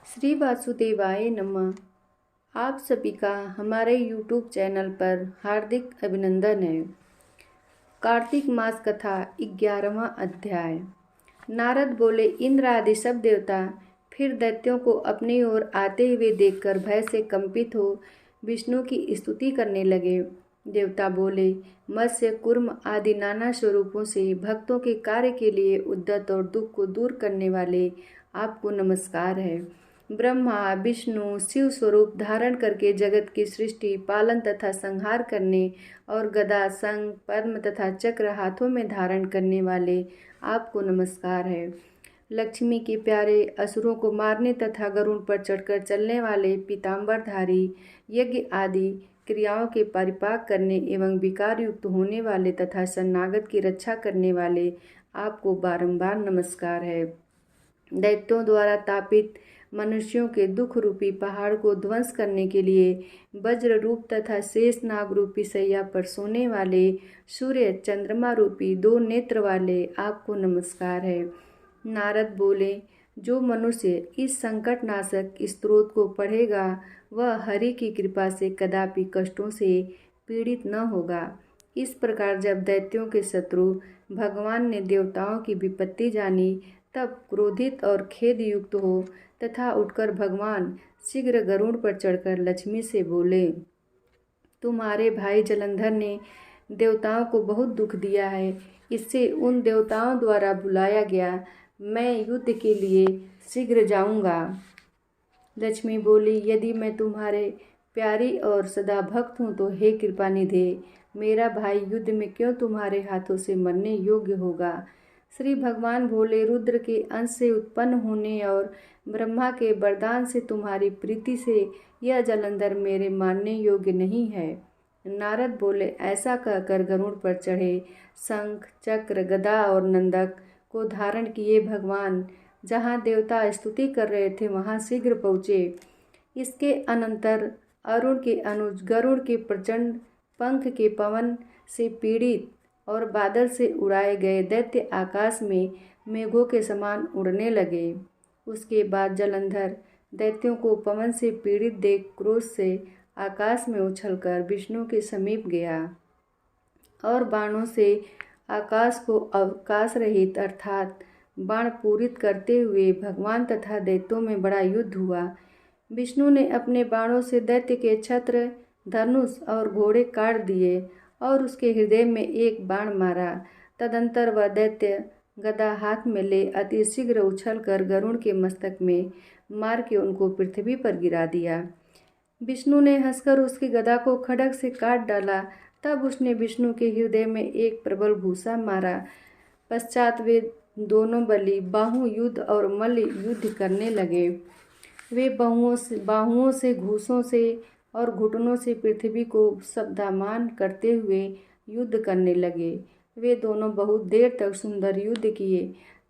श्री वासुदेवाय नमः। आप सभी का हमारे YouTube चैनल पर हार्दिक अभिनंदन है। कार्तिक मास कथा 11वां अध्याय। नारद बोले, इंद्र आदि सब देवता फिर दैत्यों को अपनी ओर आते हुए देखकर भय से कंपित हो विष्णु की स्तुति करने लगे। देवता बोले, मत्स्य कूर्म आदि नाना स्वरूपों से भक्तों के कार्य के लिए उद्यत और दुख को दूर करने वाले आपको नमस्कार है। ब्रह्मा विष्णु शिव स्वरूप धारण करके जगत की सृष्टि पालन तथा संहार करने और गदा शंख पद्म तथा चक्र हाथों में धारण करने वाले आपको नमस्कार है। लक्ष्मी के प्यारे असुरों को मारने तथा गरुड़ पर चढ़कर चलने वाले पीताम्बरधारी यज्ञ आदि क्रियाओं के परिपाक करने एवं विकार युक्त होने वाले तथा शरणागत की रक्षा करने वाले आपको बारंबार नमस्कार है। दैत्यों द्वारा तापित मनुष्यों के दुख रूपी पहाड़ को ध्वंस करने के लिए वज्र रूप तथा शेष नाग रूपी सैया पर सोने वाले सूर्य चंद्रमा रूपी दो नेत्र वाले आपको नमस्कार है। नारद बोले, जो मनुष्य इस संकटनाशक स्तोत्र को पढ़ेगा वह हरि की कृपा से कदापि कष्टों से पीड़ित न होगा। इस प्रकार जब दैत्यों के शत्रु भगवान ने देवताओं की विपत्ति जानी तब क्रोधित और खेद युक्त हो तथा उठकर भगवान शीघ्र गरुड़ पर चढ़कर लक्ष्मी से बोले, तुम्हारे भाई जलंधर ने देवताओं को बहुत दुख दिया है, इससे उन देवताओं द्वारा बुलाया गया, मैं युद्ध के लिए शीघ्र जाऊंगा। लक्ष्मी बोली, यदि मैं तुम्हारे प्यारी और सदा भक्त हूँ तो हे कृपा निधे, मेरा भाई युद्ध में क्यों तुम्हारे हाथों से मरने योग्य होगा। श्री भगवान बोले, रुद्र के अंश से उत्पन्न होने और ब्रह्मा के वरदान से तुम्हारी प्रीति से यह जलंधर मेरे मानने योग्य नहीं है। नारद बोले, ऐसा कहकर गरुड़ पर चढ़े शंख चक्र गदा और नंदक को धारण किए भगवान जहाँ देवता स्तुति कर रहे थे वहाँ शीघ्र पहुँचे। इसके अनंतर अरुण के अनुज गरुड़ के प्रचंड पंख के पवन से पीड़ित और बादल से उड़ाए गए दैत्य आकाश में मेघों के समान उड़ने लगे। उसके बाद जलंधर दैत्यों को पवन से पीड़ित देख क्रोध से आकाश में उछलकर विष्णु के समीप गया और बाणों से आकाश को अवकाश रहित अर्थात बाण पूरित करते हुए भगवान तथा दैत्यों में बड़ा युद्ध हुआ। विष्णु ने अपने बाणों से दैत्य के छत्र धनुष और घोड़े काट दिए और उसके हृदय में एक बाण मारा। तदंतर वह दैत्य गदा हाथ में ले अति शीघ्र उछलकर गरुड़ के मस्तक में मार के उनको पृथ्वी पर गिरा दिया। विष्णु ने हंसकर उसकी गदा को खड्ग से काट डाला। तब उसने विष्णु के हृदय में एक प्रबल घूसा मारा। पश्चात वे दोनों बलि बाहु युद्ध और मल्ल युद्ध करने लगे। वे बाहुओं से घूसों से और घुटनों से पृथ्वी को शब्दमान करते हुए युद्ध करने लगे। वे दोनों बहुत देर तक सुंदर युद्ध किए।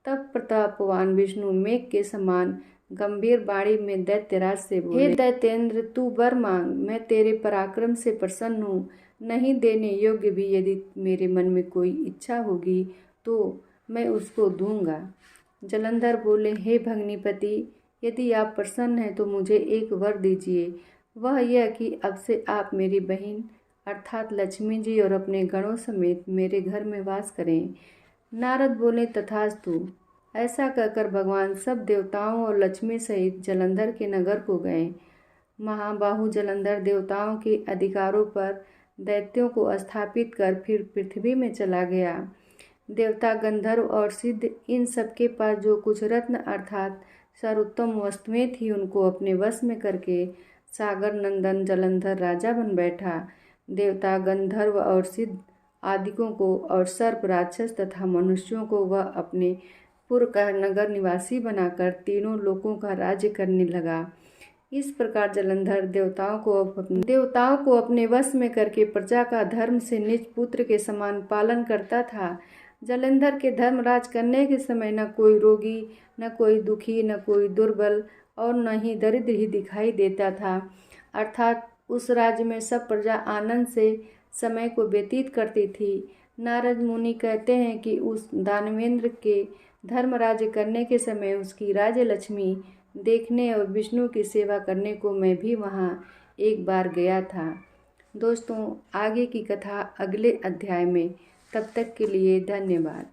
तब प्रतापवान विष्णु मेघ के समान गंभीर बाणी में दैत्यराज से बोले, हे दैत्येंद्र, तू वर मांग, मैं तेरे पराक्रम से प्रसन्न हूँ। नहीं देने योग्य भी यदि मेरे मन में कोई इच्छा होगी तो मैं उसको दूंगा। जलंधर बोले, हे भगनीपति, यदि आप प्रसन्न हैं तो मुझे एक वर दीजिए। वह यह कि अब से आप मेरी बहन अर्थात लक्ष्मी जी और अपने गणों समेत मेरे घर में वास करें। नारद बोले, तथास्तु। ऐसा कहकर भगवान सब देवताओं और लक्ष्मी सहित जलंधर के नगर को गए। महाबाहु जलंधर देवताओं के अधिकारों पर दैत्यों को स्थापित कर फिर पृथ्वी में चला गया। देवता गंधर्व और सिद्ध इन सबके पास जो कुछ रत्न अर्थात सर्वोत्तम वस्तुएं थी उनको अपने वश में करके सागर नंदन जलंधर राजा बन बैठा। देवता गंधर्व और सिद्ध आदिकों को और सर्प राक्षस तथा मनुष्यों को वह अपने पुर का नगर निवासी बनाकर तीनों लोकों का राज्य करने लगा। इस प्रकार जलंधर देवताओं को अपने वश में करके प्रजा का धर्म से निज पुत्र के समान पालन करता था। जलंधर के धर्मराज करने के समय न कोई रोगी, न कोई दुखी, न कोई दुर्बल और न ही दरिद्र ही दिखाई देता था। अर्थात उस राज्य में सब प्रजा आनंद से समय को व्यतीत करती थी। नारद मुनि कहते हैं कि उस दानवेंद्र के धर्म राज्य करने के समय उसकी राज्य लक्ष्मी देखने और विष्णु की सेवा करने को मैं भी वहाँ एक बार गया था। दोस्तों, आगे की कथा अगले अध्याय में। तब तक के लिए धन्यवाद।